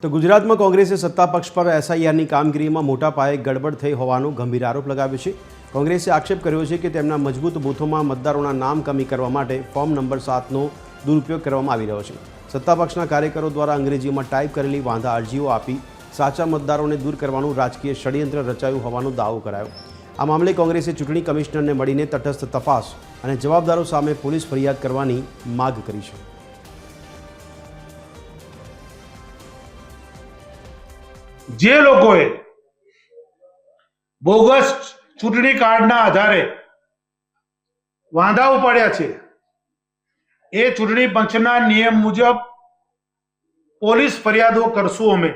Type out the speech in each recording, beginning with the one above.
તો ગુજરાતમાં કોંગ્રેસે સત્તા પક્ષ પર એસઆઈઆરની કામગીરીમાં મોટા પાયે ગડબડ થઈ હોવાનો ગંભીર આરોપ લગાવ્યો છે। કોંગ્રેસે આક્ષેપ કર્યો છે કે તેમના મજબૂત બૂથોમાં મતદારોના નામ કમી કરવા માટે ફોર્મ નંબર 7નો દુરુપયોગ કરવામાં આવી રહ્યો છે। સત્તા પક્ષના કાર્યકરો દ્વારા અંગ્રેજીમાં ટાઈપ કરેલી વાંધા અરજીઓ આપી સાચા મતદારોને દૂર કરવાનું રાજકીય ષડયંત્ર રચાયું હોવાનો દાવો કરાયો। આ મામલે કોંગ્રેસે ચૂંટણી કમિશનરને મળીને તટસ્થ તપાસ અને જવાબદારો સામે પોલીસ ફરિયાદ કરવાની માગ કરી છે। જે લોકોએ બોગસ ચૂંટણી કાર્ડના આધારે વાંધા ઉપાડ્યા છે એ ચૂંટણી પંચના નિયમ મુજબ પોલીસ ફરિયાદો કરશું। અમે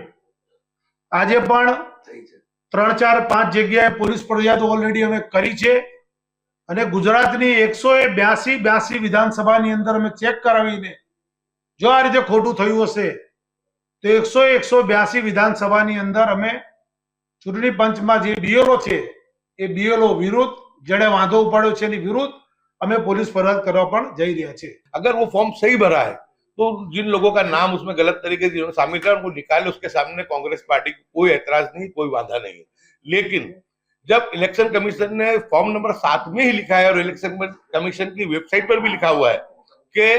આજે પણ 3, 4, 5 જગ્યાએ પોલીસ ફરિયાદો ઓલરેડી અમે કરી છે અને ગુજરાતની 182 વિધાનસભાની અંદર અમે ચેક કરાવીને જો આ રીતે ખોટું થયું હશે તો 182 વિધાનસભાની અંદર અમે ચૂંટણી પંચમાં જે બીએલઓ છે એ બીએલઓ વિરુદ્ધ જેણે વાંધો ઉપાડ્યો છે એની વિરુદ્ધ અમે पुलिस फरियाद करवा पण जई रह्या छे। अगर वो फॉर्म सही भरा है तो जिन लोगों का नाम उसमें गलत तरीके से शामिल किया उनको निकाले, उसके सामने कांग्रेस पार्टी को कोई ऐतराज नहीं, कोई बाधा नहीं है। लेकिन जब इलेक्शन कमीशन ने फॉर्म नंबर 7 में ही लिखा है और इलेक्शन कमीशन की वेबसाइट पर भी लिखा हुआ है कि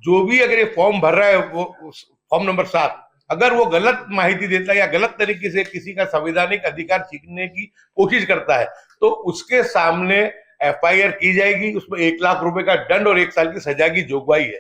जो भी अगर ये फॉर्म भर रहा है वो फॉर्म नंबर 7 अगर वो गलत माहिती देता है या गलत तरीके से किसी का संवैधानिक अधिकार छीनने की कोशिश करता है तो उसके सामने एफआईआर की जाएगी, उसमें 1 लाख रुपए का दंड और 1 साल की सजा की जोगवाई है।